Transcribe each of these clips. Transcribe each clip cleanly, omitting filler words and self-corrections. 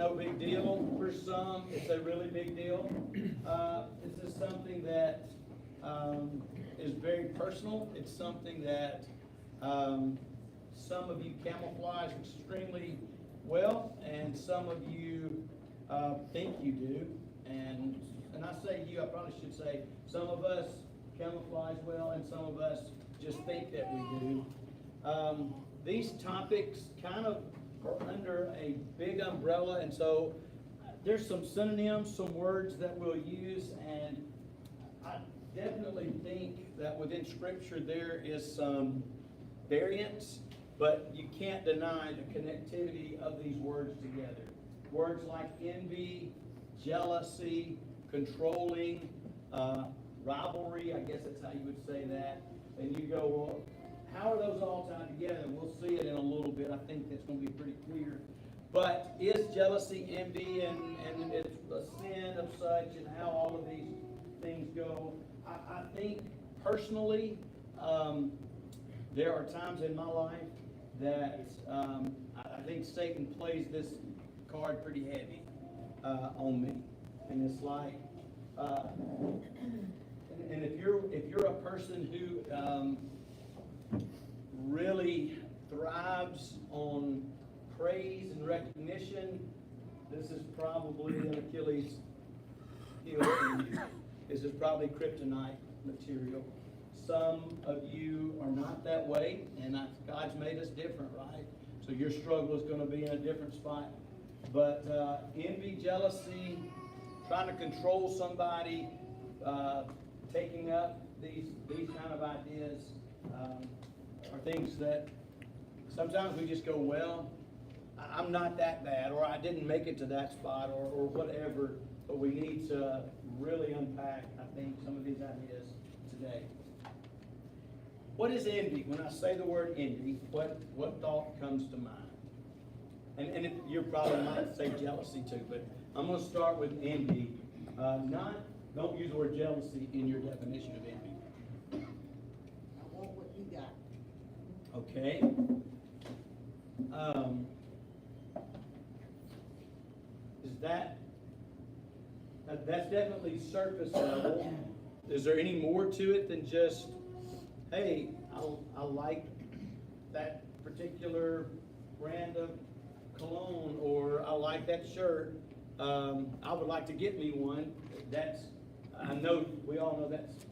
no big deal. For some, it's a really big deal. This is something that is very personal. It's something that some of you camouflage extremely well, and some of you think you do. And I say you, I probably should say some of us camouflage well, and some of us just think that we do. These topics kind of are under a big umbrella, and so there's some synonyms, some words that we'll use, and I definitely think that within Scripture there is some variance, but you can't deny the connectivity of these words together. Words like envy, jealousy, controlling, rivalry, I guess that's how you would say that. And you go, well, how are those all tied together? We'll see it in a little bit. I think that's going to be pretty clear. But is jealousy, envy, and it's a sin of such, and how all of these things go? I think personally, there are times in my life that I think Satan plays this card pretty heavy on me. And it's like, and if you're a person who really thrives on praise and recognition, this is probably an Achilles heel for you. This is probably kryptonite material. Some of you are not that way, and God's made us different, right? So your struggle is going to be in a different spot. But envy, jealousy, trying to control somebody, taking up these kind of ideas are things that sometimes we just go, well, I'm not that bad, or I didn't make it to that spot, or whatever. But we need to really unpack, I think, some of these ideas today. What is envy? When I say the word envy, what thought comes to mind? And you probably might say jealousy too, but I'm going to start with envy. Don't use the word jealousy in your definition of envy. I want what you got. Okay. Is that's definitely surface level. Is there any more to it than just, hey, I like that particular brand of cologne, or I like that shirt. I would like to get me one. I know, we all know that's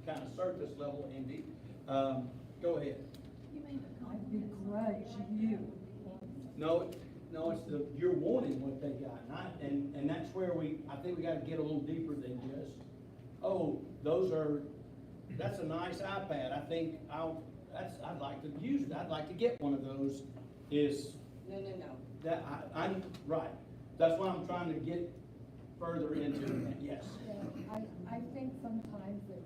kind of surface level envy. Go ahead. You mean I begrudge you? No, it's you're wanting what they got, and that's where I think we got to get a little deeper than just, oh, that's a nice iPad. I think I'd like to use it. I'd like to get one of those. No. That I'm right. That's why I'm trying to get further into that. Yes. Yeah, I think sometimes that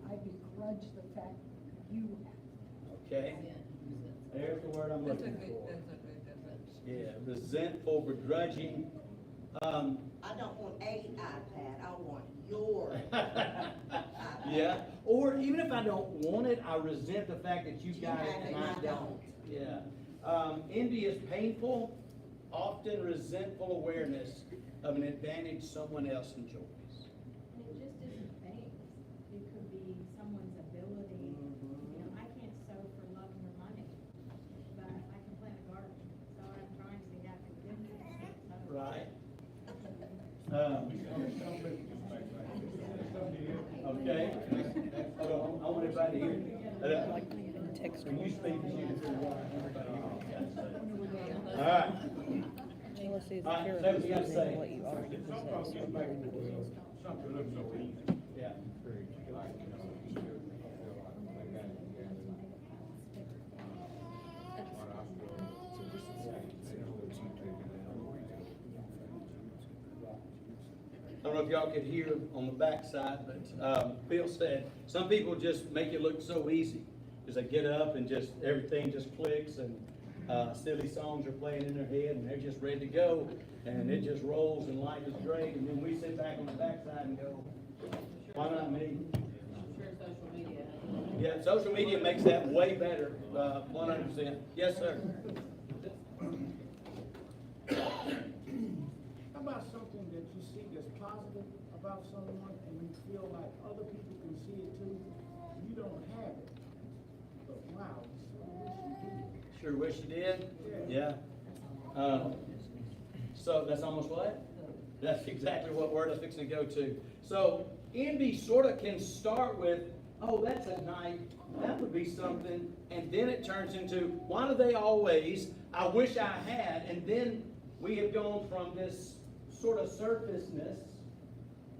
I begrudge the fact that you have. Okay. There's the word I'm looking for. That's a good difference. Yeah, resentful, begrudging. I don't want a iPad, I want your iPad. Yeah, or even if I don't want it, I resent the fact that you got it and I don't. Yeah. Envy is painful, often resentful awareness of an advantage someone else enjoys. And it just isn't things. It could be someone's ability. You know, I can't sew for love nor money, but I can plant a garden. So I'm trying to see how I can do this. Right. Okay. So I want everybody to hear. When you speak, you can hear what everybody hears. All right. Jealousy is All right, fear say of what you gotta losing say. what you already possess. Yeah. I don't know if y'all could hear on the backside, but Bill said some people just make it look so easy. Just they get up and just everything just clicks, and silly songs are playing in their head, and they're just ready to go, and it just rolls, and life is great. And then we sit back on the backside and go, why not me? Sure, social media. Yeah, social media makes that way better, 100%. Yes, sir. positive about someone and you feel like other people can see it too, you don't have it. But wow, so wish you did. Sure wish you did? Yeah. So that's almost what? That's exactly what word I was fixing to go to. So envy sort of can start with, oh, that's a knife, that would be something, and then it turns into, why do they always, I wish I had, and then we have gone from this sort of surfaceness.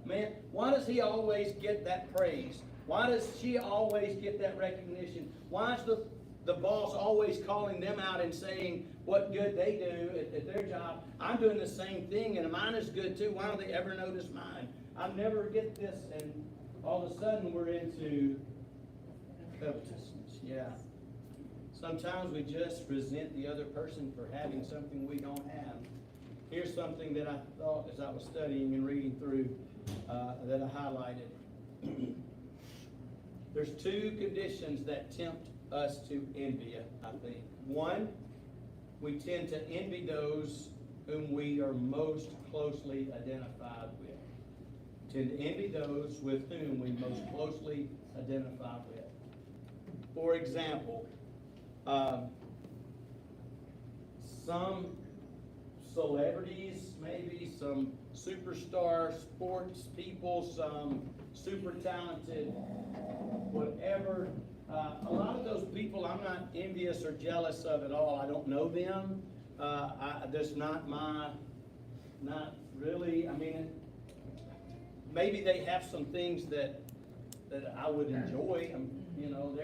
Man, why does he always get that praise? Why does she always get that recognition? Why is the boss always calling them out and saying what good they do at their job? I'm doing the same thing and mine is good too. Why don't they ever notice mine? I never get this, and all of a sudden we're into covetousness. Yeah. Sometimes we just resent the other person for having something we don't have. Here's something that I thought as I was studying and reading through that I highlighted. There's two conditions that tempt us to envy, I think. One, we tend to envy those whom we are most closely identified with. Tend to envy those with whom we most closely identify with. For example, some celebrities, maybe some superstar sports people, some super talented, whatever. A lot of those people I'm not envious or jealous of at all. I don't know them. That's not really, I mean, maybe they have some things that I would enjoy. You know,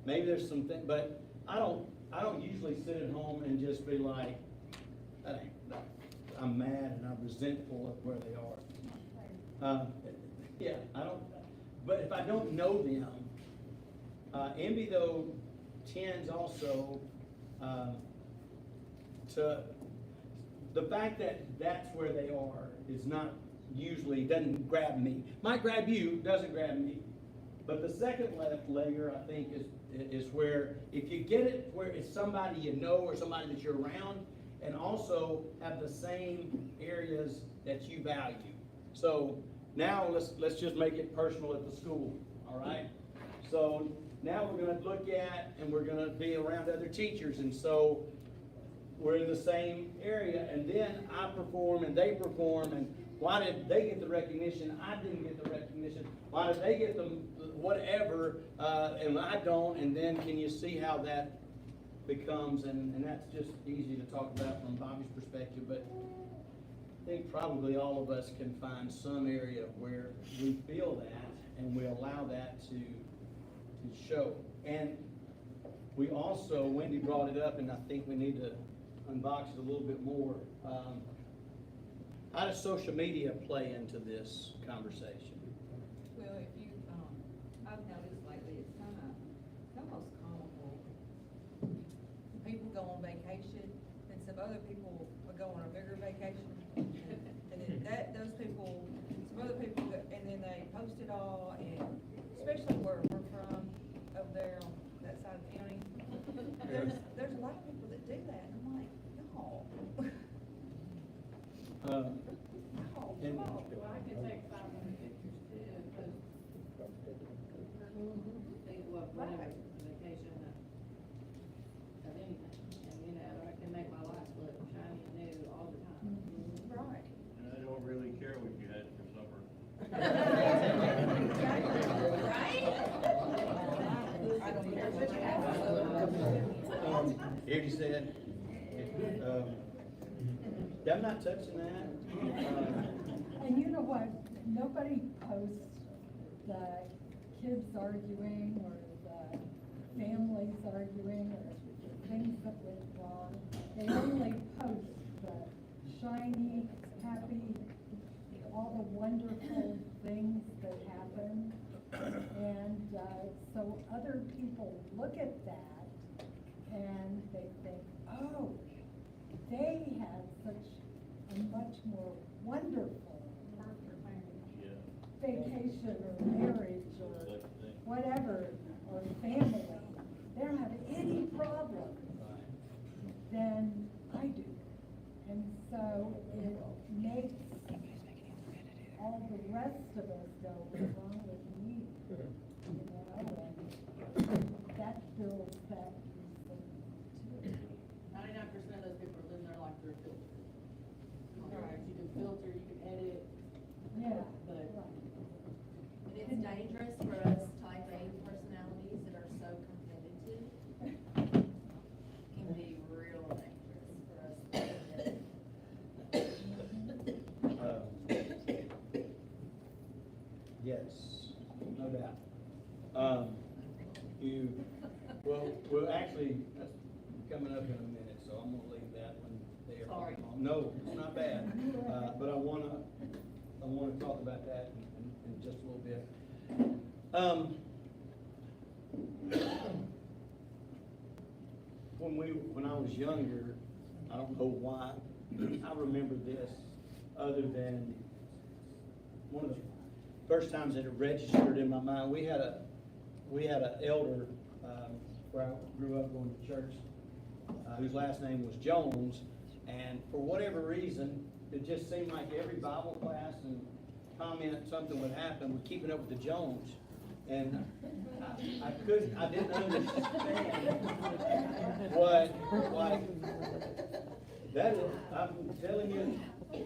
maybe there's some things, but I don't usually sit at home and just be like, I'm mad and I'm resentful of where they are. Yeah, I don't. But if I don't know them, envy though tends also to the fact that that's where they are is not usually doesn't grab me. Might grab you, doesn't grab me. But the second layer I think is where if you get it where it's somebody you know or somebody that you're around and also have the same areas that you value. So now let's just make it personal at the school, all right? So now we're going to look at and we're going to be around other teachers, and so we're in the same area, and then I perform and they perform, and why did they get the recognition? I didn't get the recognition. Why did they get the whatever and I don't? And then can you see how that becomes, and that's just easy to talk about from Bobby's perspective, but I think probably all of us can find some area where we feel that and we allow that to show. And we also, Wendy brought it up, and I think we need to unbox it a little bit more. How does social media play into this conversation? Well, if you, I've noticed lately, it's almost comical. People go on vacation, and some other people will go on a bigger vacation. And then those people, some other people, and then they post it all, and especially where we're from, up there on that side of the county. There's a lot of people that do that, and I'm like, no. And Well, I could take 500 pictures too, because Right. vacation of anything, and you know, I can make my life look shiny and new all the time. Right. And I don't really care what you had for supper. I don't care what you have. Here you said, I'm not touching that. And you know what, nobody posts the kids arguing or the families arguing or things that went wrong. They only post the shiny, happy, all the wonderful things that happen. And so other people look at that and they think, oh, they had such a much more wonderful vacation or marriage or whatever, or family. They don't have any problem than I do. And so it makes filter, you can edit, Yeah. but And it's dangerous for us type A personalities that are so competitive. Can be real dangerous for us. Yes, no doubt. Well, actually, that's coming up in a minute, so I'm gonna leave that one there. Sorry. No, it's not bad, but I wanna talk about that in just a little bit. When I was younger, I don't know why, I remember this, other than one of the first times that it registered in my mind. We had a elder, where I grew up going to church, whose last name was Jones, and for whatever reason, it just seemed like every Bible class and comment, something would happen with keeping up with the Jones. And I didn't understand what, like, that is, I'm telling you,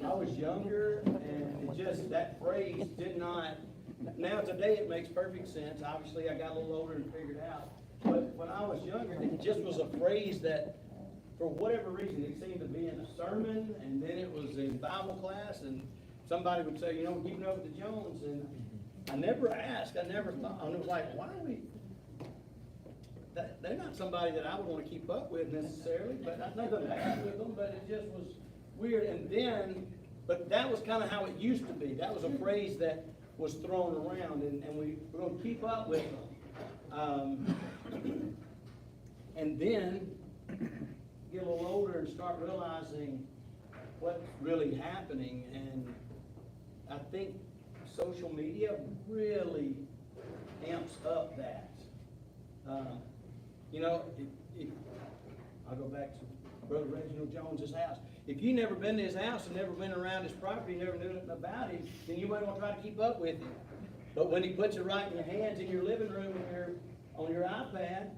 I was younger, and it just, that phrase did not, now today it makes perfect sense. Obviously, I got a little older and figured out. But when I was younger, it just was a phrase that, for whatever reason, it seemed to be in a sermon, and then it was in Bible class, and somebody would say, keeping up with the Jones, and I never asked, I never thought, I was like, why are we, they're not somebody that I would want to keep up with necessarily, but not nothing bad with them, but it just was weird. And then, but that was kind of how it used to be. That was a phrase that was thrown around, and we're going to keep up with them. And then get a little older and start realizing what's really happening. And I think social media really amps up that. I'll go back to Brother Reginald Jones's house. If you never been to his house and never been around his property, never knew nothing about him, then you might want to try to keep up with him. But when he puts it right in your hands in your living room and on your iPad,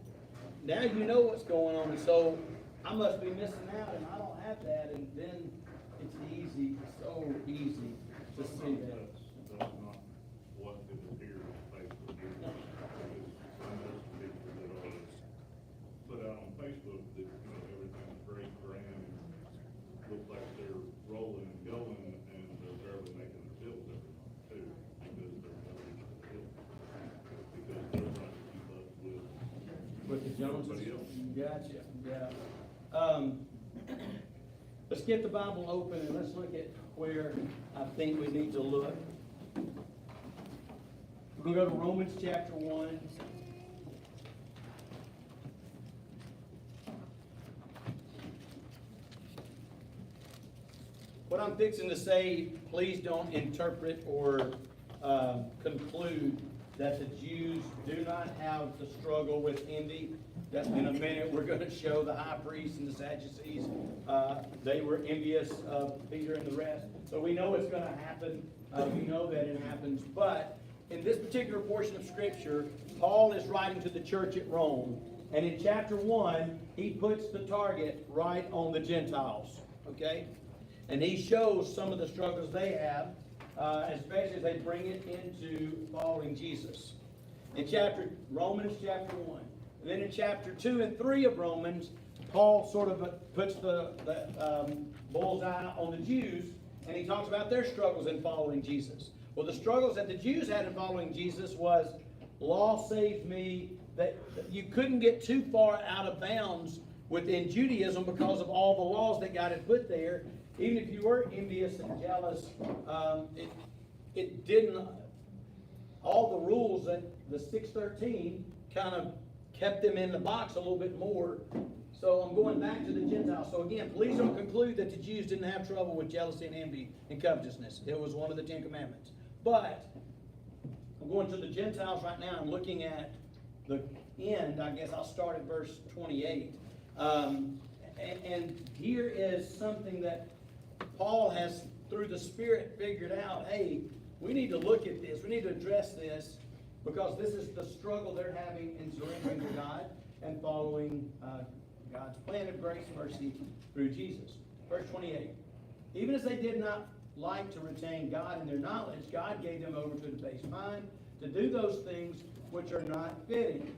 now you know what's going on. And so I must be missing out, and I don't have that. And then it's easy, so easy to see that. That's not what it appears Facebook is. Because I know some people that are put out on Facebook that, everything's great, grand, look like they're rolling and going, and they're barely making their bills every month too, because they're not reaching the bill. Because they're trying to keep up With the Joneses? everybody else. Gotcha, yeah. Let's get the Bible open and let's look at where I think we need to look. We're going to go to Romans chapter 1. What I'm fixing to say, please don't interpret or conclude that the Jews do not have the struggle with envy. That in a minute we're going to show the high priest and the Sadducees. They were envious of Peter and the rest. So we know it's going to happen. We know that it happens. But in this particular portion of Scripture, Paul is writing to the church at Rome. And in chapter 1, he puts the target right on the Gentiles. Okay? And he shows some of the struggles they have, especially as they bring it into following Jesus. In Romans chapter 1. And then in chapter 2 and 3 of Romans, Paul sort of puts the bullseye on the Jews, and he talks about their struggles in following Jesus. Well, the struggles that the Jews had in following Jesus was, law saved me, that you couldn't get too far out of bounds within Judaism because of all the laws that God had put there. Even if you were envious and jealous, it didn't, all the rules that the 613 kind of kept them in the box a little bit more. So I'm going back to the Gentiles. So again, please don't conclude that the Jews didn't have trouble with jealousy and envy and covetousness. It was one of the 10 Commandments. But I'm going to the Gentiles right now. I'm looking at the end. I guess I'll start at verse 28. And here is something that Paul has, through the Spirit, figured out. Hey, we need to look at this. We need to address this, because this is the struggle they're having in surrendering to God and following God's plan of grace and mercy through Jesus. Verse 28. Even as they did not like to retain God in their knowledge, God gave them over to a debased mind to do those things which are not fitting,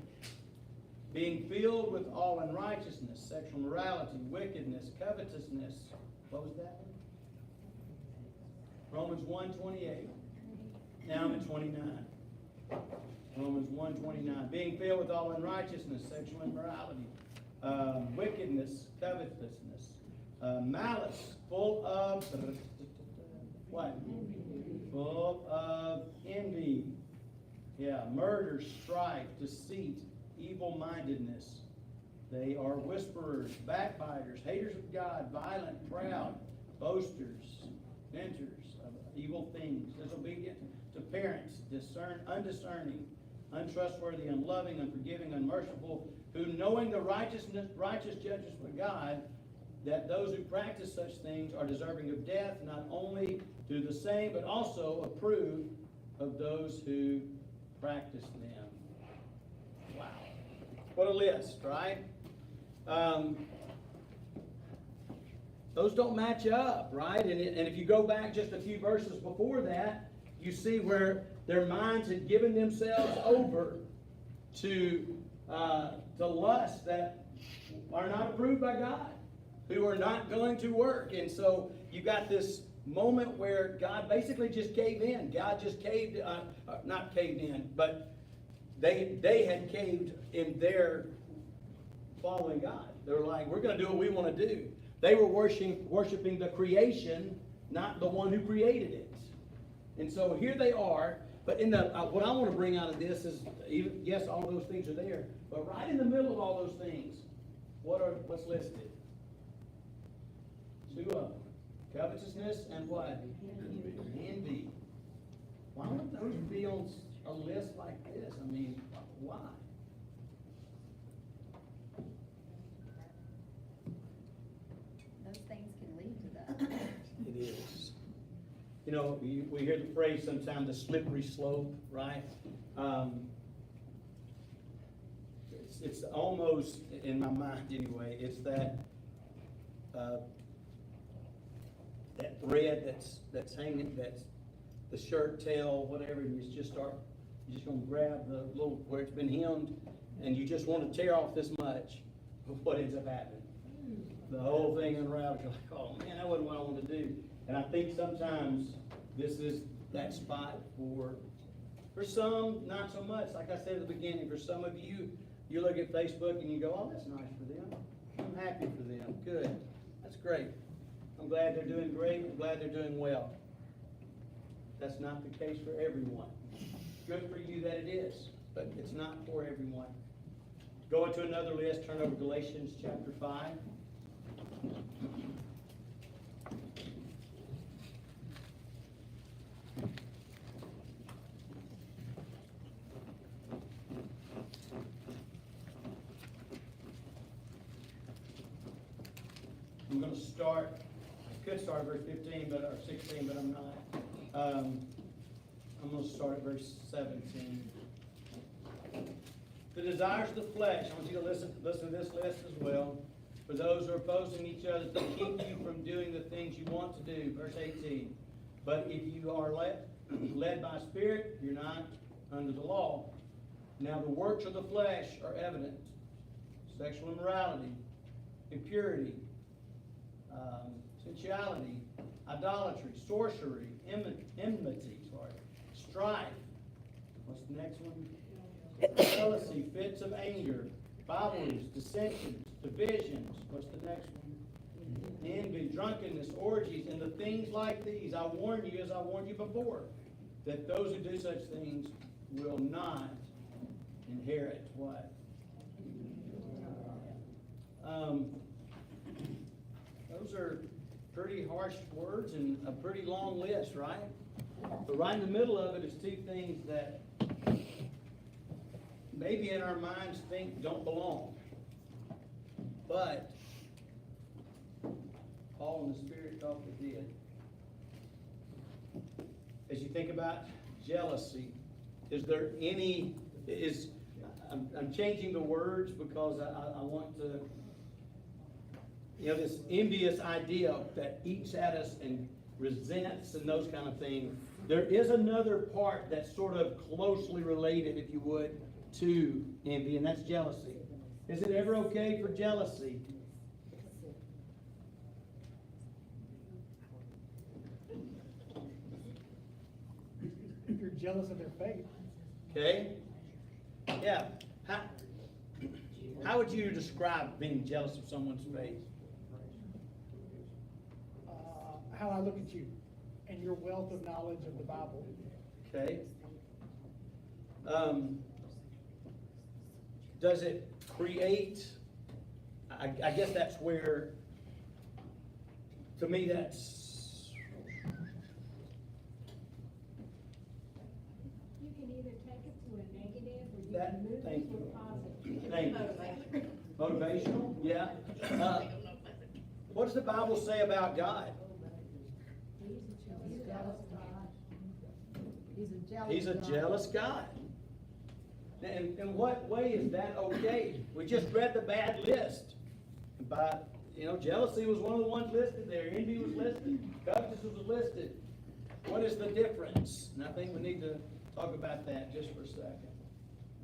being filled with all unrighteousness, sexual morality, wickedness, covetousness. What was that one? Romans 1:28. Now I'm at 29. Romans 1:29. Being filled with all unrighteousness, sexual immorality, wickedness, covetousness, malice, full of what? Full of envy. Yeah, murder, strife, deceit, evil-mindedness. They are whisperers, backbiters, haters of God, violent, proud, boasters, inventors of evil things, disobedient to parents, undiscerning, untrustworthy, unloving, unforgiving, unmerciful, who knowing the righteous judgments of God, that those who practice such things are deserving of death, not only do the same, but also approve of those who practice them. Wow. What a list, right? Those don't match up, right? And if you go back just a few verses before that, you see where their minds had given themselves over to lusts that are not approved by God, who are not going to work. And so you got this moment where God basically just gave in. God just caved, not caved in, but they had caved in their following God. They were like, we're going to do what we want to do. They were worshiping the creation, not the one who created it. And so here they are. But in the what I want to bring out of this is, yes, all those things are there, but right in the middle of all those things, what's listed? Two of them. Covetousness and what? Envy. Why would those be on a list like this? I mean, why? Those things can lead to that. It is. You know, we hear the phrase sometimes, the slippery slope, right? It's almost, in my mind anyway, it's that that thread that's hanging, that's the shirt tail, whatever, and you're just gonna grab the little, where it's been hemmed, and you just want to tear off this much. What ends up happening? The whole thing unravels. You're like, oh man, that wasn't what I wanted to do. And I think sometimes this is that spot for some, not so much. Like I said at the beginning, for some of you, you look at Facebook and you go, oh, that's nice for them. I'm happy for them. Good. That's great. I'm glad they're doing great. I'm glad they're doing well. That's not the case for everyone. Good for you that it is, but it's not for everyone. Go into another list, turn over Galatians chapter 5. I'm going to start, I could start at verse 15, or 16, but I'm not. I'm going to start at verse 17. The desires of the flesh, I want you to listen to this list as well. For those who are opposing each other to keep you from doing the things you want to do. Verse 18. But if you are led by Spirit, you're not under the law. Now the works of the flesh are evident. Sexual immorality, impurity, sensuality, idolatry, sorcery, enmity, strife. What's the next one? Jealousy, fits of anger, rivalries, dissensions, divisions. What's the next one? Envy, drunkenness, orgies, and the things like these. I warn you, as I warned you before, that those who do such things will not inherit what? Those are pretty harsh words and a pretty long list, right? But right in the middle of it is two things that maybe in our minds think don't belong. But Paul and the Spirit thought they did. As you think about jealousy, is there any, I'm changing the words because I want to, this envious idea that eats at us and resents and those kind of things. There is another part that's sort of closely related, if you would, to envy, and that's jealousy. Is it ever okay for jealousy? If you're jealous of their faith. Okay? Yeah. How would you describe being jealous of someone's faith? How I look at you and your wealth of knowledge of the Bible. Okay. Does it create, I guess that's where, to me, that's, You can either take it to a negative or you That- can move thank it to you. a positive. thank you. Motivational, yeah. What does the Bible say about God? He's a jealous God. And in what way is that okay? We just read the bad list. But, jealousy was one of the ones listed there. Envy was listed. Covetousness was listed. What is the difference? And I think we need to talk about that just for a second.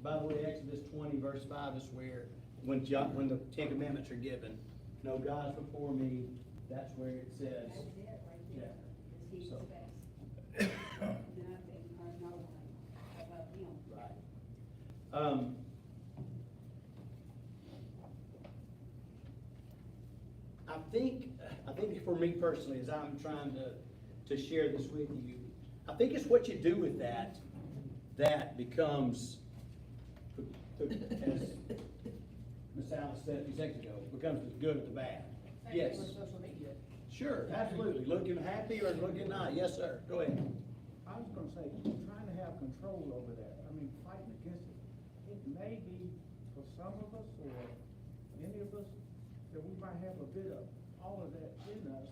By the way, Exodus 20 verse 5 is where, when the Ten Commandments are given, no gods before me, that's where it says. That's it right Yeah. there. He's So- the best. Nothing or no one above him. Right. I think for me personally, as I'm trying to share this with you, I think it's what you do with that becomes, as Ms. Alice said a few seconds ago, becomes the good or the bad. Yes. social media. Sure, absolutely. Looking happy or looking not. Yes, sir. Go ahead. I was gonna say, trying to have control over that, fighting against it. It may be for some of us or many of us that we might have a bit of all of that in us,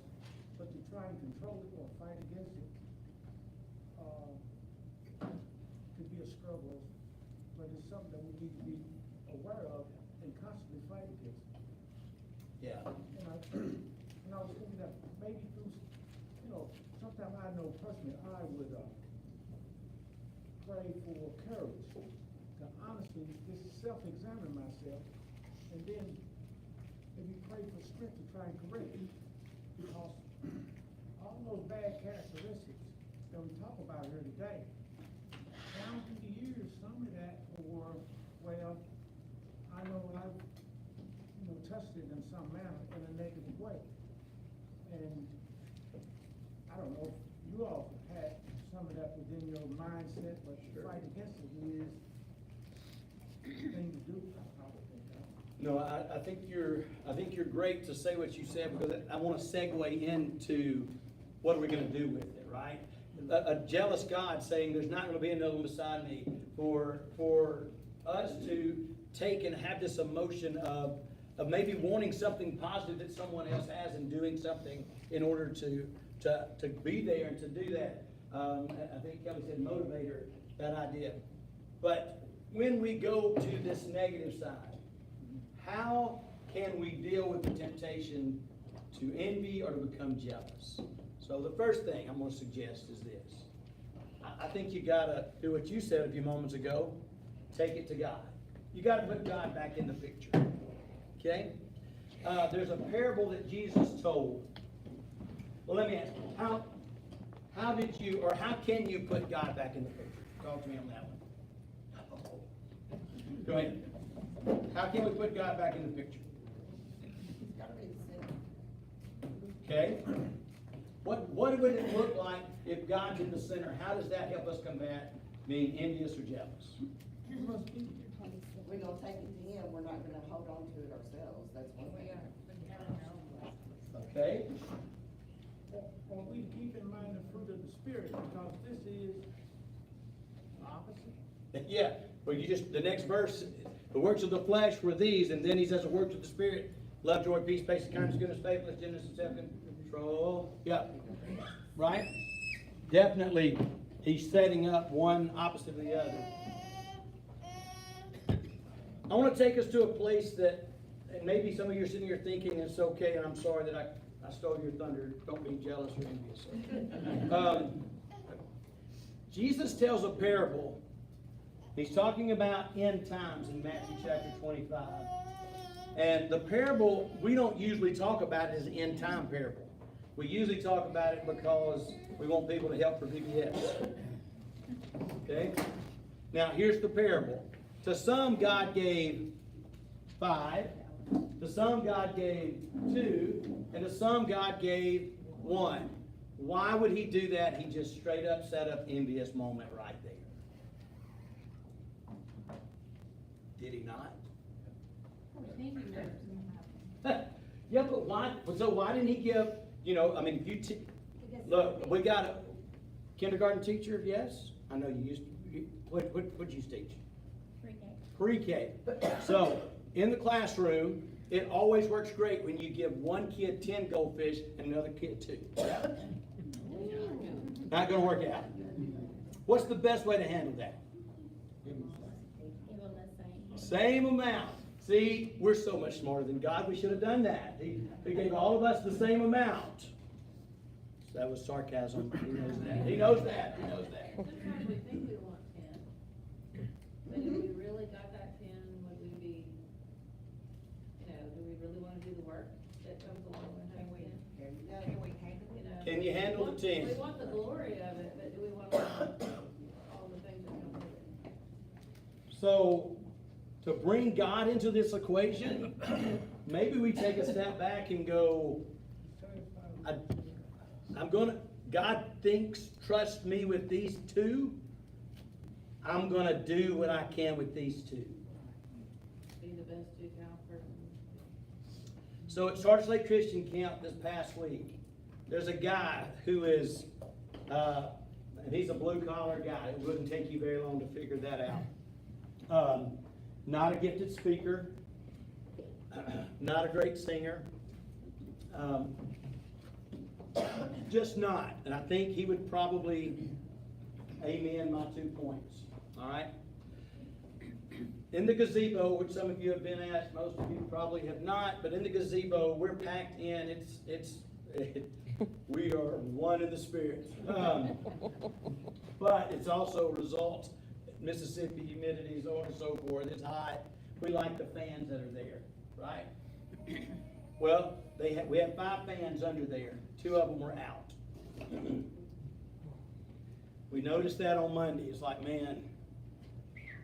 but to try and control it or fight against it, could be a struggle, but it's something that we need to be aware of and constantly fight against. Yeah. And I was thinking that maybe through, sometimes I know personally, I would, pray for courage to honestly just self-examine myself, and then maybe pray for strength to try and correct it. Because all those bad characteristics that we talk about here today, down through the years, some of that were, well, I know I've, touched it in some manner in a negative way. And I don't know if you all have had some of that within your mindset, but to fight against it is the thing to do, I would think. No, I think you're great to say what you said, because I want to segue into what are we going to do with it, right? A jealous God saying there's not going to be another one beside me, for us to take and have this emotion of maybe wanting something positive that someone else has and doing something in order to be there and to do that. I think Kelly said motivator, that idea. But when we go to this negative side, how can we deal with the temptation to envy or to become jealous? So the first thing I'm going to suggest is this. I think you got to do what you said a few moments ago. Take it to God. You got to put God back in the picture. Okay? There's a parable that Jesus told. Well, let me ask you, how did you, or how can you put God back in the picture? Talk to me on that one. Go ahead. How can we put God back in the picture? It's gotta be the center. Okay? What would it look like if God's in the center? How does that help us combat being envious or jealous? We're gonna take it to him, we're not gonna hold on to it ourselves, that's one thing. Okay? Or we keep in mind the fruit of the Spirit, because this is opposite. Yeah. Well, the next verse, the works of the flesh were these, and then he says the works of the Spirit, love, joy, peace, patience, kindness, goodness, faithfulness, gentleness, and self-control. Yeah. Right? Definitely, he's setting up one opposite of the other. I want to take us to a place that, and maybe some of you are sitting here thinking, it's okay, and I'm sorry that I stole your thunder, don't be jealous or envious. Jesus tells a parable. He's talking about end times in Matthew chapter 25. And the parable, we don't usually talk about it as an end time parable. We usually talk about it because we want people to help for VBS. Okay? Now, here's the parable. To some, God gave 5. To some, God gave 2. And to some, God gave 1. Why would he do that? He just straight up set up envious moment right there. Did he not? Yeah, but why? So why didn't he give? You know, I mean, if you look, we got a kindergarten teacher. Yes, I know you used. What you teach? Pre-K. So in the classroom, it always works great when you give one kid 10 goldfish and another kid 2. Not going to work out. What's the best way to handle that? Same amount. See, we're so much smarter than God. We should have done that. He gave all of us the same amount. So that was sarcasm. He knows that. He knows that. He knows that. Sometimes we think we want 10, but if we really got that 10, would we be, do we really want to do the work that comes along with having 10? Can we handle it? Can you handle the 10? We want the glory of it, but do we want all the things that come with it? So, to bring God into this equation, maybe we take a step back and go, God thinks, trust me with these 2. I'm going to do what I can with these 2. Be the best 2-count person. So at Sardis Lake Christian Camp this past week, there's a guy who is, and he's a blue-collar guy. It wouldn't take you very long to figure that out. Not a gifted speaker, not a great singer, just not. And I think he would probably amen my 2 points. All right? In the gazebo, which some of you have been at, most of you probably have not, but in the gazebo, we're packed in. We are one in the spirit. But it's also a result. Mississippi humidity, so on and so forth. It's hot. We like the fans that are there, right? Well, we have 5 fans under there. 2 of them were out. We noticed that on Monday. It's like, man,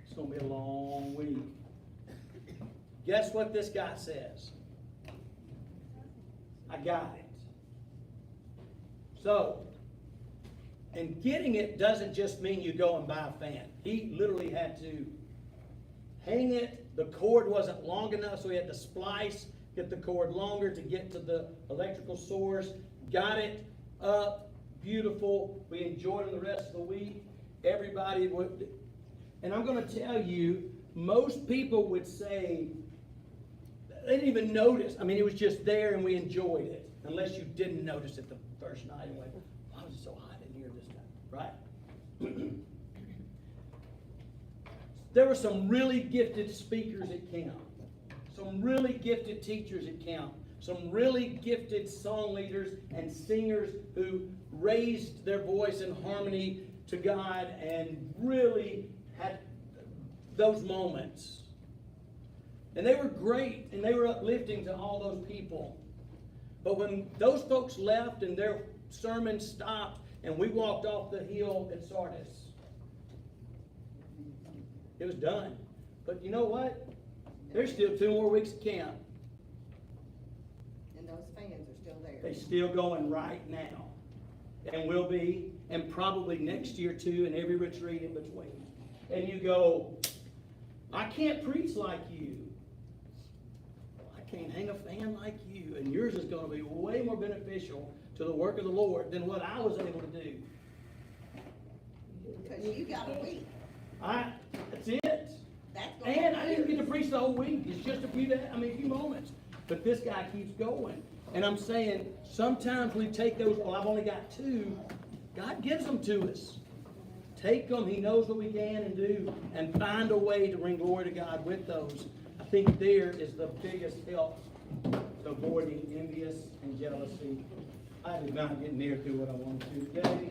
it's going to be a long week. Guess what this guy says? I got it. So, and getting it doesn't just mean you go and buy a fan. He literally had to hang it. The cord wasn't long enough, so he had to splice, get the cord longer to get to the electrical source. Got it up, beautiful. We enjoyed it the rest of the week. Everybody would, and I'm going to tell you, most people would say, they didn't even notice. I mean, it was just there and we enjoyed it. Unless you didn't notice it the first night and went, why was it so hot in here this time, right? There were some really gifted speakers at camp. Some really gifted teachers at camp. Some really gifted song leaders and singers who raised their voice in harmony to God and really had those moments. And they were great and they were uplifting to all those people. But when those folks left and their sermon stopped and we walked off the hill at Sardis, it was done. But you know what? There's still 2 more weeks of camp. And those fans are still there. They're still going right now. And will be, and probably next year too, and every retreat in between. And you go, I can't preach like you. I can't hang a fan like you. And yours is going to be way more beneficial to the work of the Lord than what I was able to do. Because you got a week. That's it. That's And I didn't get to preach the whole week. It's just a few moments. But this guy keeps going. And I'm saying, sometimes we take those, well, I've only got 2. God gives them to us. Take them. He knows what we can and do. And find a way to bring glory to God with those. I think there is the biggest help to avoiding envious and jealousy. I did not get near to what I wanted to today.